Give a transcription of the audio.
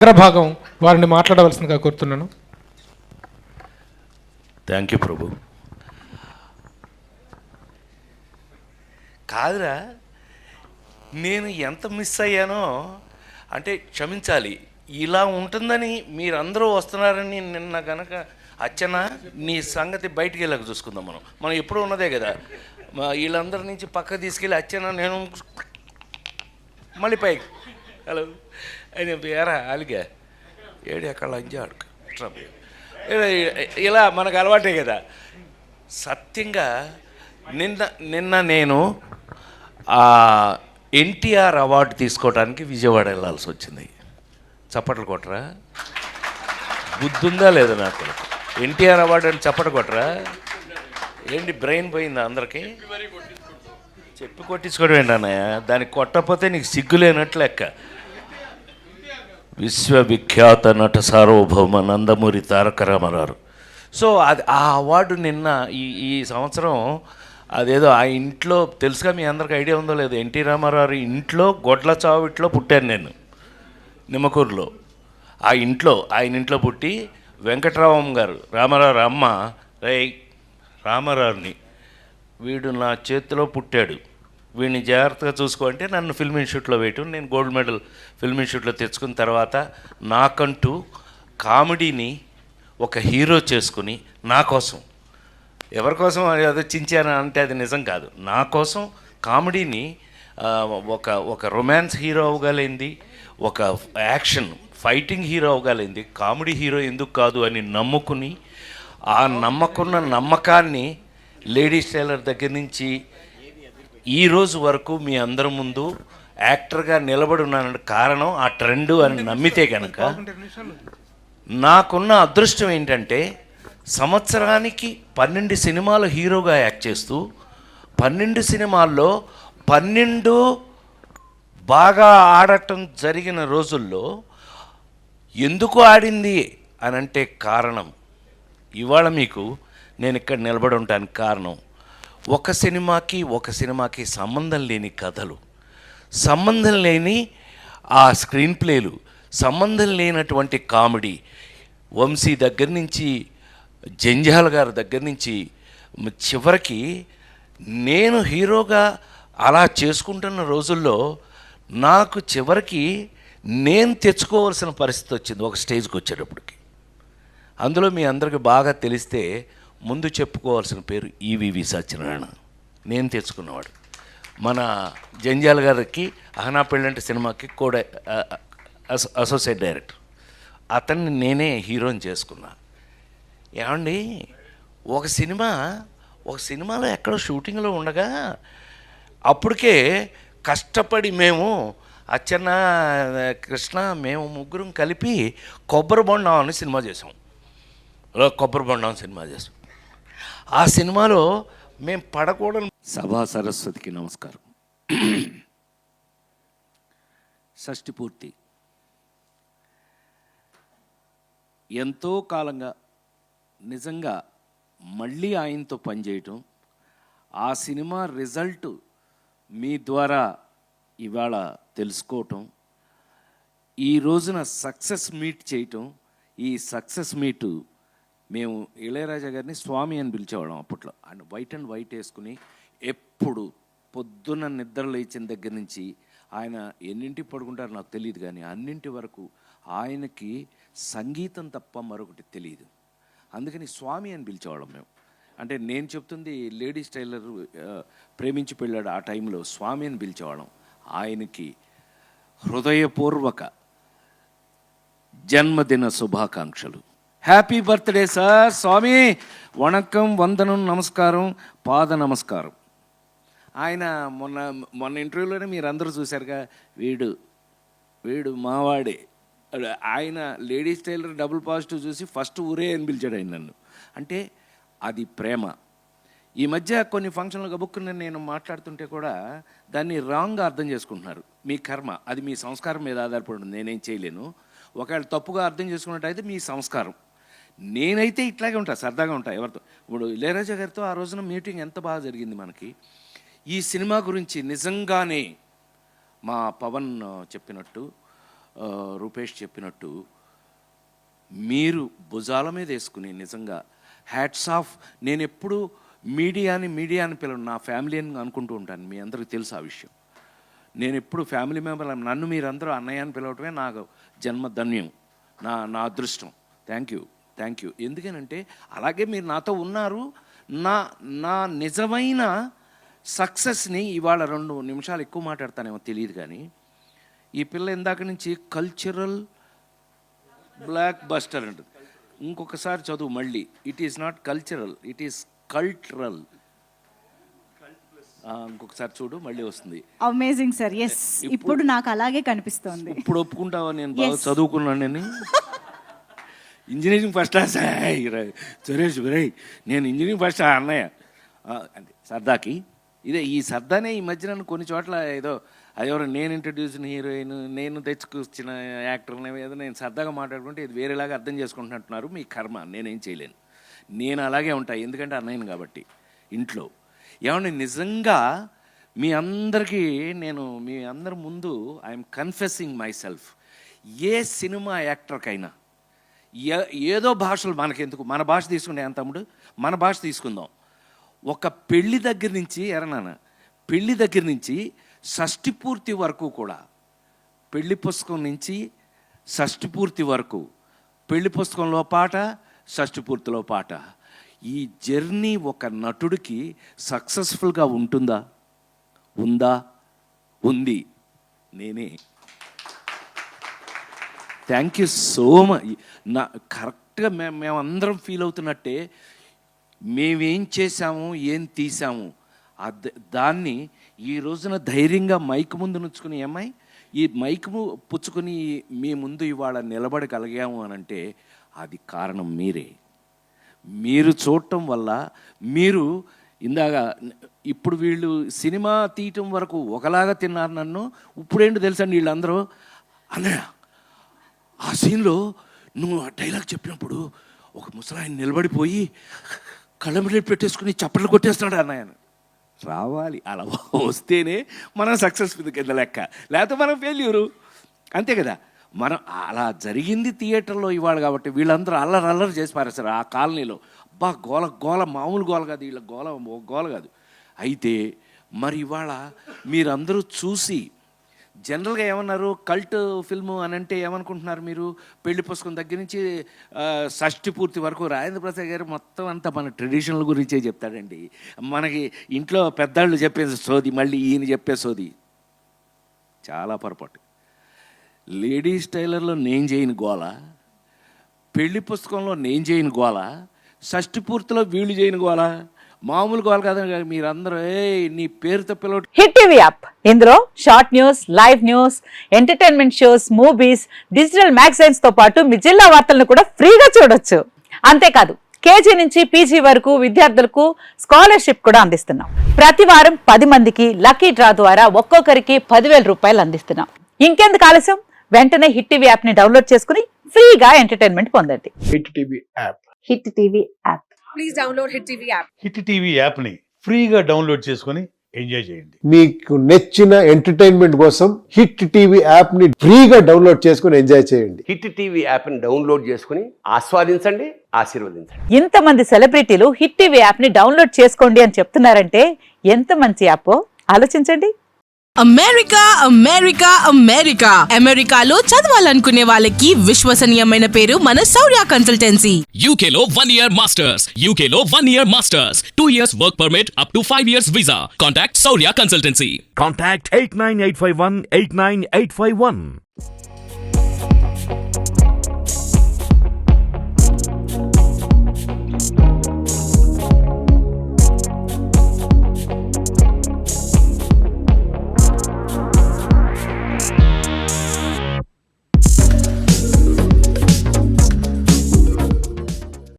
అగ్రభాగం వారిని మాట్లాడవలసిందిగా కోరుతున్నాను. థ్యాంక్ యూ ప్రభు. కాదురా, నేను ఎంత మిస్ అయ్యానో అంటే క్షమించాలి. ఇలా ఉంటుందని మీరందరూ వస్తున్నారని నిన్న కనుక అచ్చన నీ సంగతి బయటికి వెళ్ళక చూసుకుందాం. మనం ఎప్పుడూ ఉన్నదే కదా. వీళ్ళందరి నుంచి పక్క తీసుకెళ్ళి అచ్చన నేను మళ్ళీ పైకి హలో అని ఎరా అలిగా ఏడు ఎక్కడ లంచాడు ఇలా మనకు అలవాటే కదా. సత్యంగా నిన్న నేను ఎన్టీఆర్ అవార్డు తీసుకోవడానికి విజయవాడ వెళ్ళాల్సి వచ్చింది. చప్పట్లు కొట్టరా? బుద్ధి ఉందా లేదా నాకు? ఎన్టీఆర్ అవార్డు అని చప్పట్లు కొట్టరా? ఏంటి బ్రెయిన్ పోయిందా అందరికీ? చెప్పి కొట్టించుకోవడం ఏంటన్నయ్య? దానికి కొట్టకపోతే నీకు సిగ్గులేనట్లు లెక్క. విశ్వవిఖ్యాత నట సార్వభౌమ నందమూరి తారక రామారావు. సో అది ఆ అవార్డు నిన్న ఈ సంవత్సరం అదేదో ఆ ఇంట్లో తెలుసుగా, మీ అందరికి ఐడియా ఉందో లేదో, ఎన్టీ రామారావు ఇంట్లో గొడ్ల చావిట్లో పుట్టాను నేను, నిమ్మకూరులో. ఆయన ఇంట్లో పుట్టి వెంకటరామం గారు రామారావు అమ్మ రామారావుని వీడు నా చేతిలో పుట్టాడు, వీడిని జాగ్రత్తగా చూసుకోంటే నన్ను ఫిల్మ్ ఇన్స్టిట్యూట్లో వేయటం. నేను గోల్డ్ మెడల్ ఫిల్మ్ ఇన్స్టిట్యూట్లో తెచ్చుకున్న తర్వాత నాకంటూ కామెడీని ఒక హీరో చేసుకుని నా కోసం, ఎవరి కోసం అదో చించాను అంటే అది నిజం కాదు, నా కోసం కామెడీని ఒక రొమాన్స్ హీరో అవ్వగలిగింది, ఒక యాక్షన్ ఫైటింగ్ హీరో అవ్వగలిగింది, కామెడీ హీరో ఎందుకు కాదు అని నమ్ముకుని ఆ నమ్మకాన్ని లేడీస్ టైలర్ దగ్గర నుంచి ఈ రోజు వరకు మీ అందరి ముందు యాక్టర్గా నిలబడి ఉన్నానంటే కారణం ఆ ట్రెండ్ అని నమ్మితే కనుక, నాకున్న అదృష్టం ఏంటంటే సంవత్సరానికి 12 సినిమాలు హీరోగా యాక్ట్ చేస్తూ 12 సినిమాల్లో 12 బాగా ఆడటం జరిగిన రోజుల్లో ఎందుకు ఆడింది అని అంటే కారణం, ఇవాళ మీకు నేను ఇక్కడ నిలబడి ఉండడానికి కారణం, ఒక సినిమాకి సంబంధం లేని కథలు, సంబంధం లేని ఆ స్క్రీన్ ప్లేలు, సంబంధం లేనటువంటి కామెడీ, వంశీ దగ్గర నుంచి జంజాల గారి దగ్గర నుంచి చివరికి నేను హీరోగా అలా చేసుకుంటున్న రోజుల్లో నాకు చివరికి నేను తెచ్చుకోవాల్సిన పరిస్థితి వచ్చింది ఒక స్టేజ్కి వచ్చేటప్పటికి. అందులో మీ అందరికీ బాగా తెలిస్తే ముందు చెప్పుకోవాల్సిన పేరు ఈవివి సత్యనారాయణ, నేను తెచ్చుకున్నవాడు. మన జంజాల గారికి అహనా పెళ్ళంటే సినిమాకి కూడా అసోసియేట్ డైరెక్టర్, అతన్ని నేనే హీరోని చేసుకున్నా. ఏమండి, ఒక సినిమాలో ఎక్కడో షూటింగ్లో ఉండగా అప్పటికే కష్టపడి మేము అచ్చన్న కృష్ణ మేము ముగ్గురం కలిపి కొబ్బరి బొండం అని సినిమా చేసాం. ఆ సినిమాలో మేము పడకూడని సభా సరస్వతికి నమస్కారం. షష్ఠి పూర్తి ఎంతో కాలంగా నిజంగా మళ్ళీ ఆయనతో పనిచేయటం, ఆ సినిమా రిజల్ట్ మీ ద్వారా ఇవాళ తెలుసుకోవటం, ఈ రోజున సక్సెస్ మీట్ చేయటం. ఈ సక్సెస్ మీటు మేము ఇళయరాజా గారిని స్వామి అని పిలిచేవాళ్ళం అప్పట్లో. ఆయన వైట్ వేసుకుని ఎప్పుడు పొద్దున్న నిద్ర లేచిన దగ్గర నుంచి ఆయన ఎన్నింటికి పడుకుంటారో నాకు తెలియదు, కానీ అన్నింటి వరకు ఆయనకి సంగీతం తప్ప మరొకటి తెలియదు. అందుకని స్వామి అని పిలిచేవాళ్ళం మేము. అంటే నేను చెప్తుంది లేడీస్ టైలర్ ప్రేమించి పెళ్ళాడు ఆ టైంలో స్వామి అని పిలిచేవాళ్ళం. ఆయనకి హృదయపూర్వక జన్మదిన శుభాకాంక్షలు. Happy birthday sir. స్వామి వణకం, వందనం, నమస్కారం, పాద నమస్కారం. ఆయన మొన్న ఇంటర్వ్యూలోనే మీరు అందరూ చూశారుగా, వీడు మావాడే. ఆయన లేడీస్ టైలర్ డబుల్ పాజిటివ్ చూసి ఫస్ట్ ఊరే అని పిలిచాడు ఆయన నన్ను. అంటే అది ప్రేమ. ఈ మధ్య కొన్ని ఫంక్షన్లు గబుక్కుని నేను మాట్లాడుతుంటే కూడా దాన్ని రాంగ్గా అర్థం చేసుకుంటున్నారు. మీ కర్మ, అది మీ సంస్కారం మీద ఆధారపడి ఉంటుంది, నేనేం చేయలేను. ఒకవేళ తప్పుగా అర్థం చేసుకున్నట్టయితే మీ సంస్కారం. నేనైతే ఇట్లాగే ఉంటా, సరదాగా ఉంటా ఎవరితో. ఇప్పుడు ఇళయరాజా గారితో ఆ రోజున మీటింగ్ ఎంత బాగా జరిగింది మనకి. ఈ సినిమా గురించి నిజంగానే మా పవన్ చెప్పినట్టు రూపేష్ చెప్పినట్టు మీరు భుజాల మీద వేసుకుని నిజంగా హ్యాట్స్ ఆఫ్. నేను ఎప్పుడు మీడియాని పిలవను, నా ఫ్యామిలీ అని అనుకుంటూ ఉంటాను. మీ అందరికీ తెలుసు ఆ విషయం. నేను ఎప్పుడు ఫ్యామిలీ మెంబర్, నన్ను మీరందరూ అన్నయ్య అని పిలవటమే నాకు జన్మధన్యం, నా అదృష్టం. Thank you. ఎందుకనంటే అలాగే మీరు నాతో ఉన్నారు. నా నిజమైన సక్సెస్ని ఇవాళ 2 నిమిషాలు ఎక్కువ మాట్లాడతానేమో తెలియదు, కానీ ఈ పిల్ల ఇందాక నుంచి కల్చరల్ బ్లాక్ బస్టర్ అంటుంది. ఇంకొకసారి చదువు మళ్ళీ. It is not cultural, it is cultural. ఇంకొకసారి చూడు, మళ్ళీ వస్తుంది. Amazing sir. ఎస్, ఇప్పుడు నాకు అలాగే కనిపిస్తోంది. ఇప్పుడు ఒప్పుకుంటావా నేను బాగా చదువుకున్నానని? ఇంజనీరింగ్ ఫస్ట్ క్లాస్ సురేష్ నేను ఇంజనీరింగ్ ఫస్ట్ అన్నయ్య అంటే సరదాకి. ఈ సరదానే ఈ మధ్య నన్ను కొన్ని చోట్ల ఏదో అదెవరో నేను ఇంట్రడ్యూసిన హీరోయిన్, నేను తెచ్చుకొచ్చిన యాక్టర్ని ఏదో నేను సరదాగా మాట్లాడుకుంటే ఇది వేరేలాగా అర్థం చేసుకుంటున్నట్టున్నారు. మీ కర్మ, నేనేం చేయలేను. నేను అలాగే ఉంటాను, ఎందుకంటే అన్నయ్యను కాబట్టి ఇంట్లో. ఏమన్నా నిజంగా మీ అందరికీ నేను మీ అందరి ముందు ఐఎమ్ కన్ఫెసింగ్ మై సెల్ఫ్. ఏ సినిమా యాక్టర్కైనా ఏదో భాషలు మనకెందుకు, మన భాష తీసుకుంటే ఏం తమ్ముడు, మన భాష తీసుకుందాం. ఒక పెళ్లి దగ్గర నుంచి పెళ్లి దగ్గర నుంచి షష్ఠి పూర్తి వరకు కూడా, పెళ్లి పుస్తకం నుంచి షష్ఠి పూర్తి వరకు, పెళ్లి పుస్తకంలో పాట, షష్ఠి పూర్తిలో పాట, ఈ జర్నీ ఒక నటుడికి సక్సెస్ఫుల్గా ఉందా? ఉంది. నేనే. Thank you so much. కరెక్ట్గా మేమందరం ఫీల్ అవుతున్నట్టే మేమేం చేశాము, ఏం తీసాము, దాన్ని ఈ రోజున ధైర్యంగా మైక్ ముందు నుంచుకుని ఏమై ఈ మైక్ పుచ్చుకొని మీ ముందు ఇవాళ నిలబడగలిగాము అని అంటే అది కారణం మీరే. మీరు చూడటం వల్ల, మీరు ఇందాక ఇప్పుడు వీళ్ళు సినిమా తీయటం వరకు ఒకలాగా తిన్నారు నన్ను. ఇప్పుడేంటో తెలుసండి, వీళ్ళందరూ అన్నయ్య ఆ సీన్లో నువ్వు ఆ డైలాగ్ చెప్పినప్పుడు ఒక ముసలాయన నిలబడిపోయి కళ్ళమిడి పెట్టేసుకుని చప్పట్లు కొట్టేస్తున్నాడు అన్నయ్య. రావాలి, అలా వస్తేనే మనం సక్సెస్ఫుల్ కింద లెక్క, లేకపోతే మనం ఫెయిల్యూరు, అంతే కదా. మనం అలా జరిగింది థియేటర్లో ఇవాళ కాబట్టి వీళ్ళందరూ అల్లరి చేసి పారేస్తారు ఆ కాలనీలో. గోల మామూలు గోల కాదు, వీళ్ళ గోల కాదు. అయితే మరి ఇవాళ మీరందరూ చూసి జనరల్గా ఏమన్నారు, కల్ట్ ఫిల్ము అని అంటే ఏమనుకుంటున్నారు మీరు? పెళ్లి పుస్తకం దగ్గర నుంచి షష్ఠి పూర్తి వరకు రాజేంద్ర ప్రసాద్ గారు మొత్తం అంతా మన ట్రెడిషనల్ గురించే చెప్తాడండి. మనకి ఇంట్లో పెద్దాళ్ళు చెప్పే సోది మళ్ళీ ఈయన చెప్పే సోది చాలా పొరపాటు. లేడీస్ టైలర్లో నేను చేయని గోల, పెళ్లి పుస్తకంలో నేను చేయని గోల, షష్ఠి పూర్తిలో వీళ్ళు చేయని గోల, మామూలు గోల కాదని మీరందరూ నీ పేరుతో పిలవ. హిట్ టీవీ యాప్, ఇందులో short news, live news, entertainment shows, movies, digital magazines తో పాటు మీ జిల్లా వార్తలను కూడా ఫ్రీగా చూడొచ్చు. అంతేకాదు కేజీ నుంచి పీజీ వరకు విద్యార్థులకు స్కాలర్షిప్ కూడా అందిస్తున్నాం. ప్రతి వారం 10 మందికి లక్కీ డ్రా ద్వారా ఒక్కొక్కరికి 10,000 రూపాయలు అందిస్తున్నాం. ఇంకెందుకు ఆలస్యం, వెంటనే హిట్ టీవీ యాప్ ని డౌన్లోడ్ చేసుకుని ఫ్రీగా ఎంటర్టైన్మెంట్ పొందండి. Hit TV app. Hit TV app. Please download hit TV app. Hit TV app ని ఫ్రీగా డౌన్లోడ్ చేసుకుని ఎంజాయ్ చేయండి. మీకు నచ్చిన ఎంటర్టైన్మెంట్ కోసం హిట్ టీవీ యాప్ ని ఫ్రీగా డౌన్లోడ్ చేసుకుని ఎంజాయ్ చేయండి. హిట్ టీవీ యాప్ ని డౌన్లోడ్ చేసుకుని ఆస్వాదించండి, ఆశీర్వదించండి. ఇంతమంది సెలబ్రిటీలు హిట్ టీవీ యాప్ ని డౌన్లోడ్ చేసుకోండి అని చెప్తున్నారంటే ఎంత మంచి యాప్ ఆలోచించండి. అమెరికాలో చదవాలనుకునే వాళ్ళకి విశ్వసనీయమైన పేరు మన శౌర్య కన్సల్టెన్సీ. UK లో 1 year masters, UK లో 1 year masters, 2 years work permit up to 5 years visa. Contact Saurya Consultancy. Contact 89851 89851.